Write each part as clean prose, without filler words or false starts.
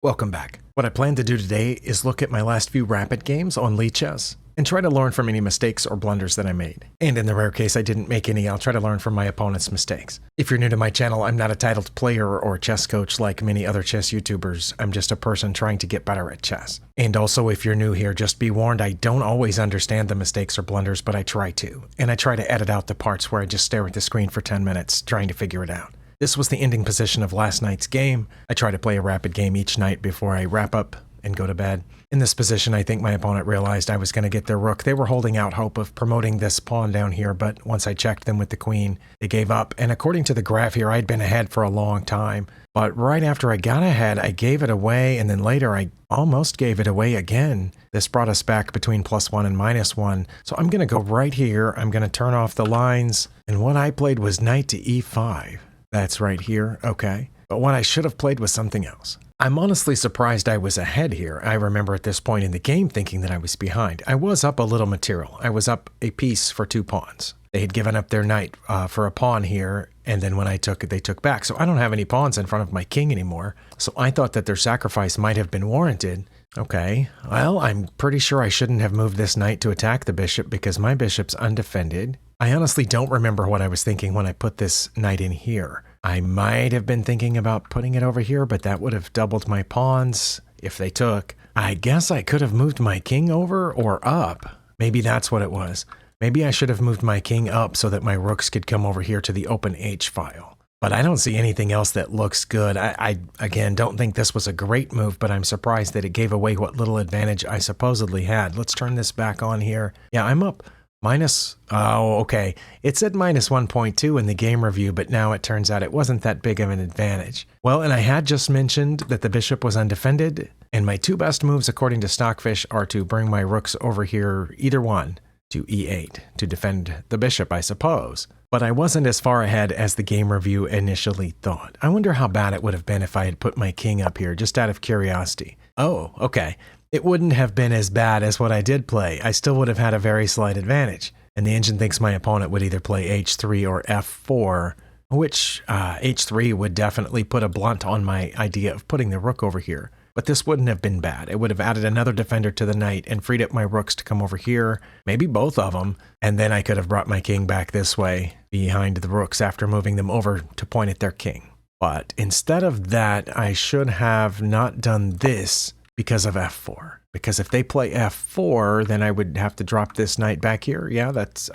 Welcome back. What I plan to do today is look at my last few rapid games on Lichess and try to learn from any mistakes or blunders that I made. And in the rare case I didn't make any, I'll try to learn from my opponent's mistakes. If you're new to my channel, I'm not a titled player or chess coach like many other chess YouTubers. I'm just a person trying to get better at chess. And also, if you're new here, just be warned, I don't always understand the mistakes or blunders, but I try to. And I try to edit out the parts where I just stare at the screen for 10 minutes trying to figure it out. This was the ending position of last night's game. I try to play a rapid game each night before I wrap up and go to bed. In this position, I think my opponent realized I was going to get their rook. They were holding out hope of promoting this pawn down here, but once I checked them with the queen, they gave up. And according to the graph here, I'd been ahead for a long time. But right after I got ahead, I gave it away, and then later I almost gave it away again. This brought us back between +1 and -1. So I'm going to go right here. I'm going to turn off the lines. And what I played was knight to e5. That's right here, okay. But what I should have played was something else. I'm honestly surprised I was ahead here. I remember at this point in the game thinking that I was behind. I was up a little material. I was up a piece for 2 pawns. They had given up their knight for a pawn here, and then when I took it, they took back. So I don't have any pawns in front of my king anymore. So I thought that their sacrifice might have been warranted. Okay, well, I'm pretty sure I shouldn't have moved this knight to attack the bishop because my bishop's undefended. I honestly don't remember what I was thinking when I put this knight in here. I might have been thinking about putting it over here, but that would have doubled my pawns if they took. I guess I could have moved my king over or up. Maybe that's what it was. Maybe I should have moved my king up so that my rooks could come over here to the open H file. But I don't see anything else that looks good. I again, don't think this was a great move, but I'm surprised that it gave away what little advantage I supposedly had. Let's turn this back on here. Yeah, I'm up. Oh, okay. It said -1.2 in the game review, but now it turns out it wasn't that big of an advantage. Well, and I had just mentioned that the bishop was undefended, and my 2 best moves according to Stockfish are to bring my rooks over here, either one, to e8, to defend the bishop, I suppose. But I wasn't as far ahead as the game review initially thought. I wonder how bad it would have been if I had put my king up here, just out of curiosity. Oh, okay. It wouldn't have been as bad as what I did play. I still would have had a very slight advantage. And the engine thinks my opponent would either play h3 or f4, which h3 would definitely put a blunt on my idea of putting the rook over here. But this wouldn't have been bad. It would have added another defender to the knight and freed up my rooks to come over here, maybe both of them, and then I could have brought my king back this way behind the rooks after moving them over to point at their king. But instead of that, I should have not done this because of f4. Because if they play f4, then I would have to drop this knight back here. Yeah, that's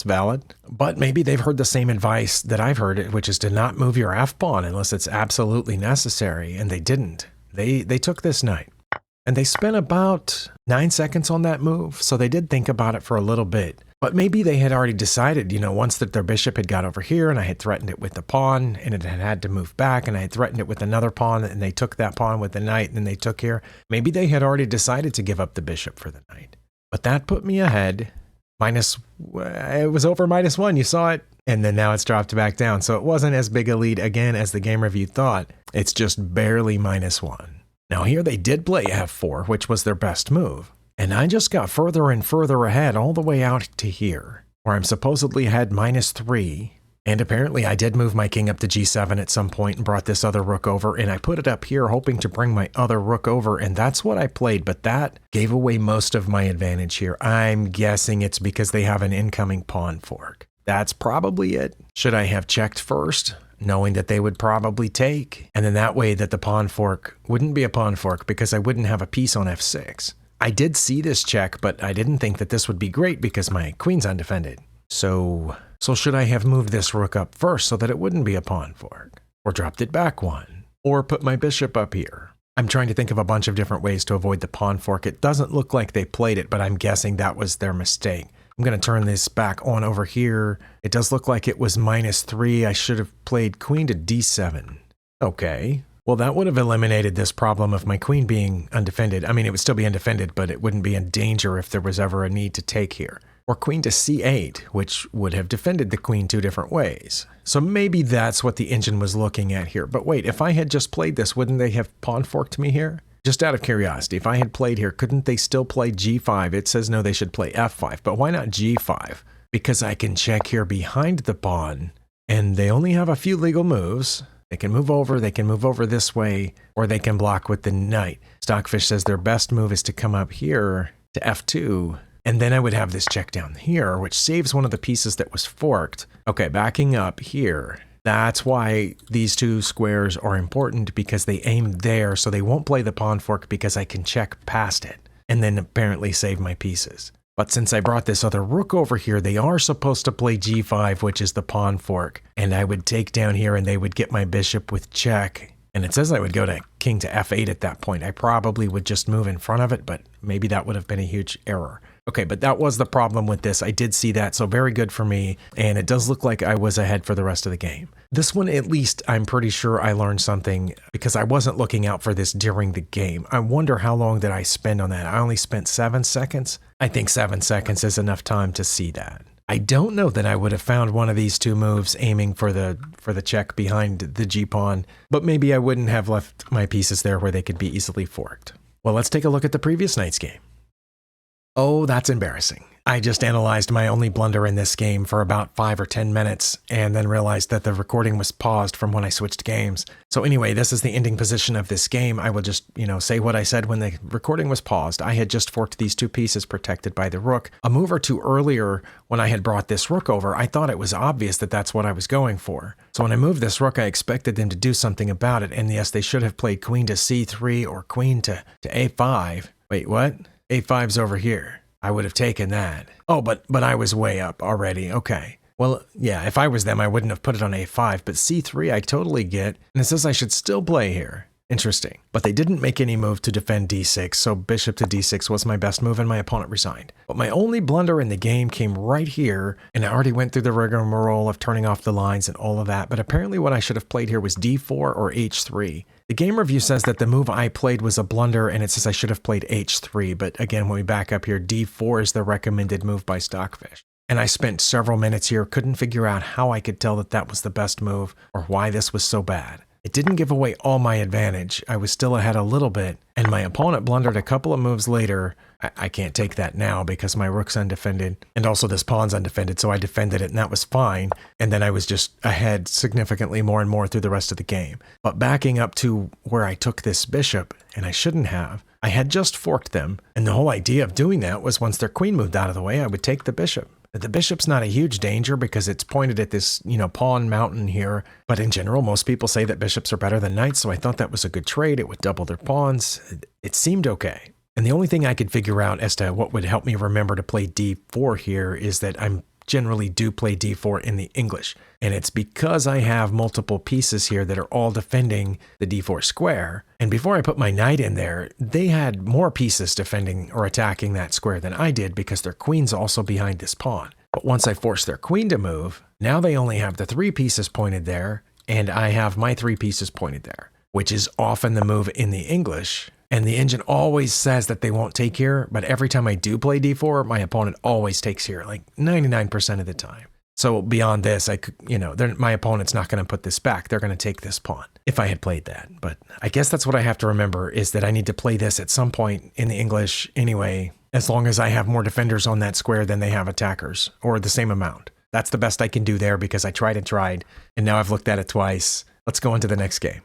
valid. But maybe they've heard the same advice that I've heard, which is to not move your f-pawn unless it's absolutely necessary, and they didn't. They took this knight. And they spent about 9 seconds on that move, so they did think about it for a little bit. But maybe they had already decided, once that their bishop had got over here and I had threatened it with the pawn and it had to move back and I had threatened it with another pawn and they took that pawn with the knight and then they took here. Maybe they had already decided to give up the bishop for the knight. But that put me ahead. It was over -1, you saw it. And then now it's dropped back down. So it wasn't as big a lead again as the game review thought. It's just barely -1. Now here they did play f4, which was their best move. And I just got further and further ahead all the way out to here, where I'm supposedly ahead -3. And apparently I did move my king up to g7 at some point and brought this other rook over, and I put it up here hoping to bring my other rook over, and that's what I played, but that gave away most of my advantage here. I'm guessing it's because they have an incoming pawn fork. That's probably it. Should I have checked first, knowing that they would probably take? And then that way that the pawn fork wouldn't be a pawn fork because I wouldn't have a piece on f6. I did see this check, but I didn't think that this would be great because my queen's undefended. So should I have moved this rook up first so that it wouldn't be a pawn fork? Or dropped it back 1? Or put my bishop up here? I'm trying to think of a bunch of different ways to avoid the pawn fork. It doesn't look like they played it, but I'm guessing that was their mistake. I'm going to turn this back on over here. It does look like it was -3. I should have played queen to d7. Okay. Well, that would have eliminated this problem of my queen being undefended. I mean, it would still be undefended, but it wouldn't be in danger if there was ever a need to take here. Or queen to c8, which would have defended the queen 2 different ways. So maybe that's what the engine was looking at here. But wait, if I had just played this, wouldn't they have pawn forked me here? Just out of curiosity, if I had played here, couldn't they still play g5? It says no, they should play f5, but why not g5? Because I can check here behind the pawn, and they only have a few legal moves. They can move over this way, or they can block with the knight. Stockfish says their best move is to come up here to f2, and then I would have this check down here, which saves one of the pieces that was forked. Okay, backing up here. That's why these two squares are important, because they aim there, so they won't play the pawn fork because I can check past it, and then apparently save my pieces. But since I brought this other rook over here, they are supposed to play g5, which is the pawn fork, and I would take down here and they would get my bishop with check. And it says I would go to king to f8 at that point. I probably would just move in front of it, but maybe that would have been a huge error. Okay, but that was the problem with this. I did see that, so very good for me, and it does look like I was ahead for the rest of the game. This one, at least, I'm pretty sure I learned something, because I wasn't looking out for this during the game. I wonder how long did I spend on that? I only spent 7 seconds? I think 7 seconds is enough time to see that. I don't know that I would have found one of these two moves aiming for the check behind the g-pawn, but maybe I wouldn't have left my pieces there where they could be easily forked. Well, let's take a look at the previous night's game. Oh, that's embarrassing. I just analyzed my only blunder in this game for about 5 or 10 minutes and then realized that the recording was paused from when I switched games. So anyway, this is the ending position of this game. I will just, say what I said when the recording was paused. I had just forked these two pieces protected by the rook. A move or two earlier, when I had brought this rook over, I thought it was obvious that that's what I was going for. So when I moved this rook, I expected them to do something about it. And yes, they should have played queen to c3 or queen to a5. Wait, what? a5's over here. I would have taken that. Oh, but I was way up already. Okay. Well, yeah, if I was them, I wouldn't have put it on a5, but c3 I totally get. And it says I should still play here. Interesting. But they didn't make any move to defend d6, so bishop to d6 was my best move and my opponent resigned. But my only blunder in the game came right here, and I already went through the rigmarole of turning off the lines and all of that, but apparently what I should have played here was d4 or h3. The game review says that the move I played was a blunder, and it says I should have played h3, but again, when we back up here, d4 is the recommended move by Stockfish. And I spent several minutes here, couldn't figure out how I could tell that that was the best move, or why this was so bad. It didn't give away all my advantage. I was still ahead a little bit, and my opponent blundered a couple of moves later. I can't take that now because my rook's undefended, and also this pawn's undefended, so I defended it, and that was fine. And then I was just ahead significantly more and more through the rest of the game. But backing up to where I took this bishop, and I shouldn't have, I had just forked them, and the whole idea of doing that was once their queen moved out of the way, I would take the bishop. The bishop's not a huge danger because it's pointed at this, pawn mountain here. But in general, most people say that bishops are better than knights, so I thought that was a good trade. It would double their pawns. It seemed okay. And the only thing I could figure out as to what would help me remember to play d4 here is that I generally do play d4 in the English. And it's because I have multiple pieces here that are all defending the d4 square. And before I put my knight in there, they had more pieces defending or attacking that square than I did because their queen's also behind this pawn. But once I forced their queen to move, now they only have the 3 pieces pointed there, and I have my 3 pieces pointed there, which is often the move in the English. And the engine always says that they won't take here, but every time I do play d4, my opponent always takes here, like 99% of the time. So beyond this, my opponent's not going to put this back. They're going to take this pawn if I had played that. But I guess that's what I have to remember is that I need to play this at some point in the English anyway, as long as I have more defenders on that square than they have attackers, or the same amount. That's the best I can do there because I tried, and now I've looked at it twice. Let's go on to the next game.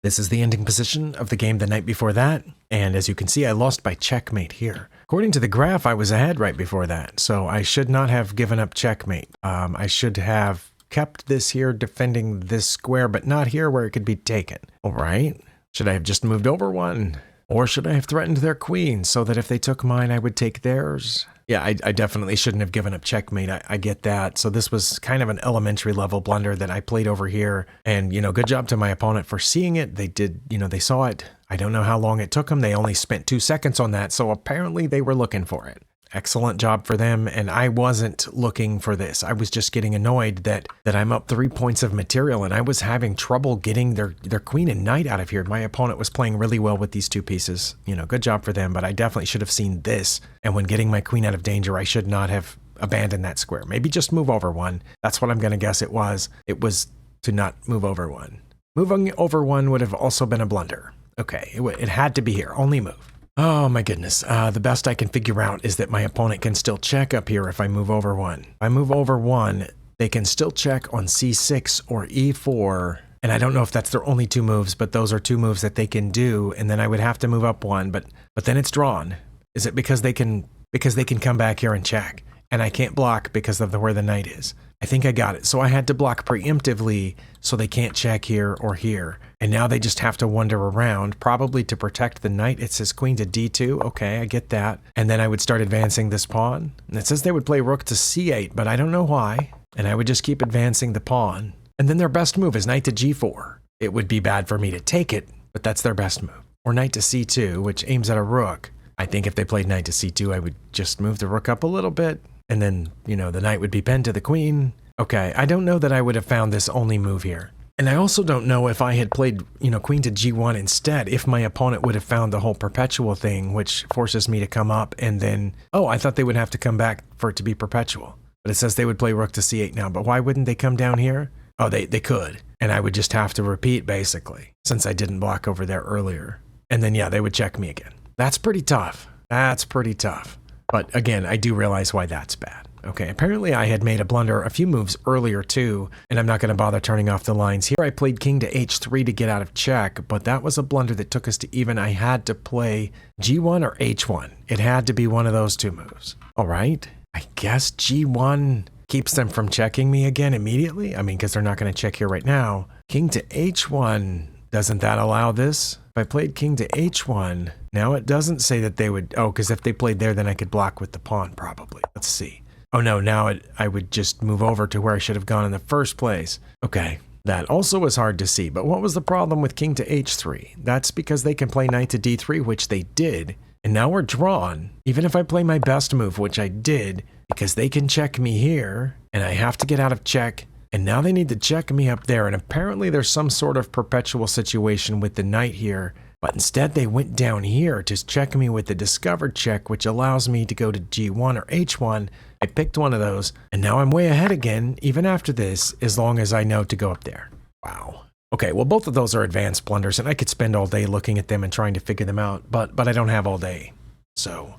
This is the ending position of the game the night before that, and as you can see, I lost by checkmate here. According to the graph, I was ahead right before that, so I should not have given up checkmate. I should have kept this here defending this square, but not here where it could be taken. All right, should I have just moved over one? Or should I have threatened their queen so that if they took mine, I would take theirs? Yeah, I definitely shouldn't have given up checkmate. I get that. So this was kind of an elementary level blunder that I played over here. And, good job to my opponent for seeing it. They did, they saw it. I don't know how long it took them. They only spent 2 seconds on that. So apparently they were looking for it. Excellent job for them, and I wasn't looking for this. I was just getting annoyed that I'm up 3 points of material, and I was having trouble getting their queen and knight out of here. My opponent was playing really well with these 2 pieces. Good job for them, but I definitely should have seen this, and when getting my queen out of danger, I should not have abandoned that square. Maybe just move over one. That's what I'm going to guess it was. It was to not move over one. Moving over one would have also been a blunder. Okay, it had to be here. Only move. Oh my goodness, the best I can figure out is that my opponent can still check up here if I move over one. If I move over one, they can still check on c6 or e4, And I don't know if that's their only two moves, but those are two moves that they can do, and then I would have to move up one, but then it's drawn. Is it because they can come back here and check, and I can't block because of where the knight is? I think I got it. So I had to block preemptively so they can't check here or here. And now they just have to wander around, probably to protect the knight. It says queen to d2. Okay, I get that. And then I would start advancing this pawn. And it says they would play rook to c8, but I don't know why. And I would just keep advancing the pawn. And then their best move is knight to g4. It would be bad for me to take it, but that's their best move. Or knight to c2, which aims at a rook. I think if they played knight to c2, I would just move the rook up a little bit. And then, the knight would be pinned to the queen. Okay, I don't know that I would have found this only move here. And I also don't know if I had played, queen to g1 instead, if my opponent would have found the whole perpetual thing, which forces me to come up and then, I thought they would have to come back for it to be perpetual. But it says they would play rook to c8 now, but why wouldn't they come down here? Oh, they could. And I would just have to repeat, basically, since I didn't block over there earlier. And then, they would check me again. That's pretty tough. That's pretty tough. But again, I do realize why that's bad. Okay, apparently I had made a blunder a few moves earlier too, and I'm not going to bother turning off the lines here. I played king to h3 to get out of check, but that was a blunder that took us to even. I had to play g1 or h1. It had to be one of those two moves. All right, I guess g1 keeps them from checking me again immediately. I mean, because they're not going to check here right now. King to h1, doesn't that allow this? If I played king to h1, now it doesn't say that they would, because if they played there, then I could block with the pawn probably. Let's see. Oh no, now I would just move over to where I should have gone in the first place. Okay, that also was hard to see, but what was the problem with king to h3? That's because they can play knight to d3, which they did, and now we're drawn. Even if I play my best move, which I did, because they can check me here, and I have to get out of check, and now they need to check me up there, and apparently there's some sort of perpetual situation with the knight here, but instead they went down here to check me with the discovered check, which allows me to go to g1 or h1. I picked one of those, and now I'm way ahead again, even after this, as long as I know to go up there. Wow. Okay, well, both of those are advanced blunders, and I could spend all day looking at them and trying to figure them out, but I don't have all day. So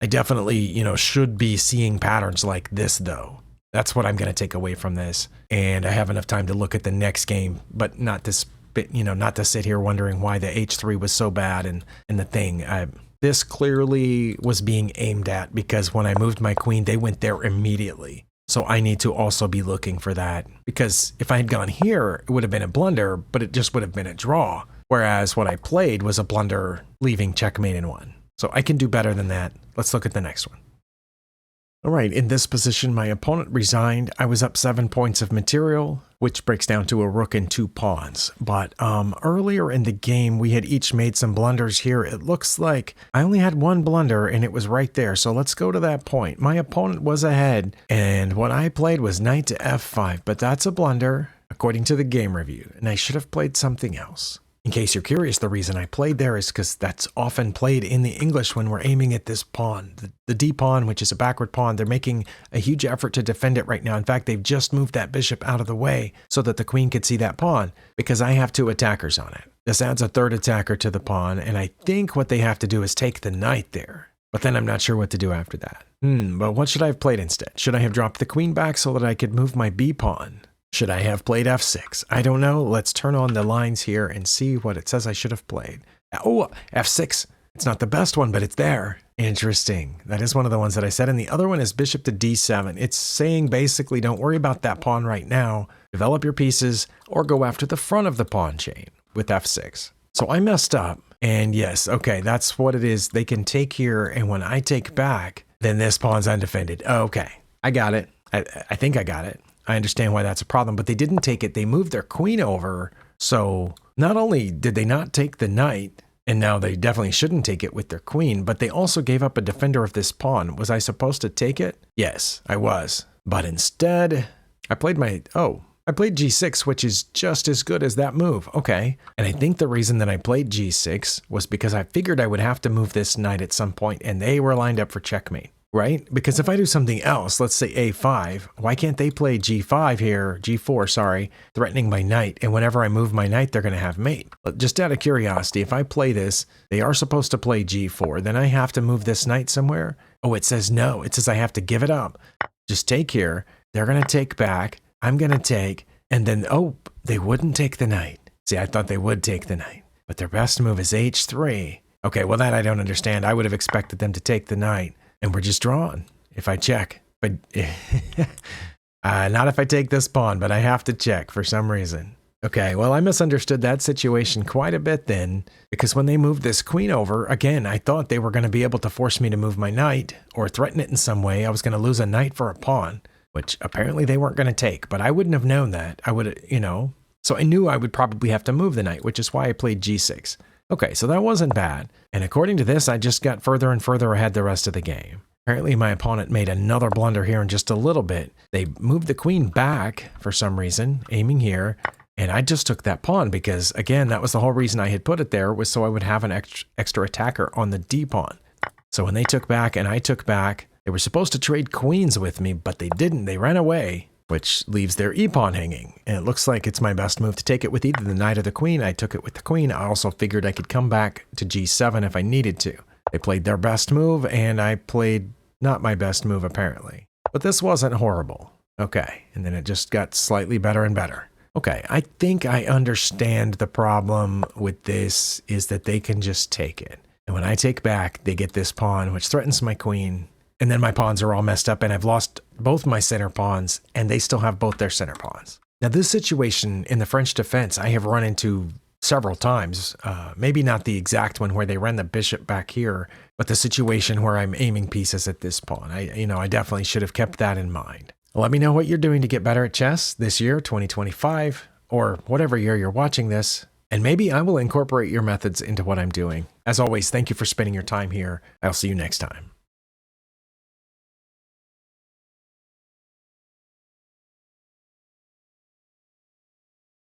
I definitely, should be seeing patterns like this, though. That's what I'm going to take away from this, and I have enough time to look at the next game, but not to not to sit here wondering why the h3 was so bad and the thing. This clearly was being aimed at because when I moved my queen, they went there immediately. So I need to also be looking for that, because if I had gone here, it would have been a blunder, but it just would have been a draw. Whereas what I played was a blunder, leaving checkmate in one. So I can do better than that. Let's look at the next one. All right, in this position, my opponent resigned. I was up 7 points of material, which breaks down to a rook and 2 pawns. But earlier in the game, we had each made some blunders here. It looks like I only had one blunder, and it was right there. So let's go to that point. My opponent was ahead, and what I played was knight to f5, but that's a blunder, according to the game review, and I should have played something else. In case you're curious, the reason I played there is because that's often played in the English when we're aiming at this pawn. The D pawn, which is a backward pawn, they're making a huge effort to defend it right now. In fact, they've just moved that bishop out of the way so that the queen could see that pawn, because I have 2 attackers on it. This adds a 3rd attacker to the pawn, and I think what they have to do is take the knight there. But then I'm not sure what to do after that. But what should I have played instead? Should I have dropped the queen back so that I could move my B pawn? Should I have played f6? I don't know. Let's turn on the lines here and see what it says I should have played. Oh, f6. It's not the best one, but it's there. Interesting. That is one of the ones that I said. And the other one is bishop to d7. It's saying basically don't worry about that pawn right now. Develop your pieces or go after the front of the pawn chain with f6. So I messed up. And yes, okay, that's what it is. They can take here, and when I take back, then this pawn's undefended. Okay, I got it. I think I got it. I understand why that's a problem, but they didn't take it. They moved their queen over. So not only did they not take the knight, and now they definitely shouldn't take it with their queen, but they also gave up a defender of this pawn. Was I supposed to take it? Yes, I was. But instead, I played g6, which is just as good as that move. Okay. And I think the reason that I played g6 was because I figured I would have to move this knight at some point, and they were lined up for checkmate. Right? Because if I do something else, let's say a5, why can't they play g5 here, g4, sorry, threatening my knight, and whenever I move my knight, they're going to have mate. Just out of curiosity, if I play this, they are supposed to play g4, then I have to move this knight somewhere? Oh, it says no. It says I have to give it up. Just take here. They're going to take back. I'm going to take, and then, they wouldn't take the knight. See, I thought they would take the knight, but their best move is h3. Okay, well, that I don't understand. I would have expected them to take the knight, and we're just drawn if I check. But not if I take this pawn, but I have to check for some reason. Okay, well, I misunderstood that situation quite a bit then, because when they moved this queen over, again, I thought they were going to be able to force me to move my knight or threaten it in some way. I was going to lose a knight for a pawn, which apparently they weren't going to take, but I wouldn't have known that. I would, so I knew I would probably have to move the knight, which is why I played g6. Okay, so that wasn't bad. And according to this, I just got further and further ahead the rest of the game. Apparently my opponent made another blunder here in just a little bit. They moved the queen back for some reason, aiming here. And I just took that pawn because, again, that was the whole reason I had put it there, was so I would have an extra attacker on the d pawn. So when they took back and I took back, they were supposed to trade queens with me, but they didn't. They ran away, which leaves their e-pawn hanging. And it looks like it's my best move to take it with either the knight or the queen. I took it with the queen. I also figured I could come back to g7 if I needed to. They played their best move, and I played not my best move, apparently. But this wasn't horrible. Okay, and then it just got slightly better and better. Okay, I think I understand the problem with this is that they can just take it. And when I take back, they get this pawn, which threatens my queen. And then my pawns are all messed up, and I've lost both my center pawns, and they still have both their center pawns. Now, this situation in the French defense, I have run into several times. Maybe not the exact one where they ran the bishop back here, but the situation where I'm aiming pieces at this pawn. I definitely should have kept that in mind. Let me know what you're doing to get better at chess this year, 2025, or whatever year you're watching this, and maybe I will incorporate your methods into what I'm doing. As always, thank you for spending your time here. I'll see you next time.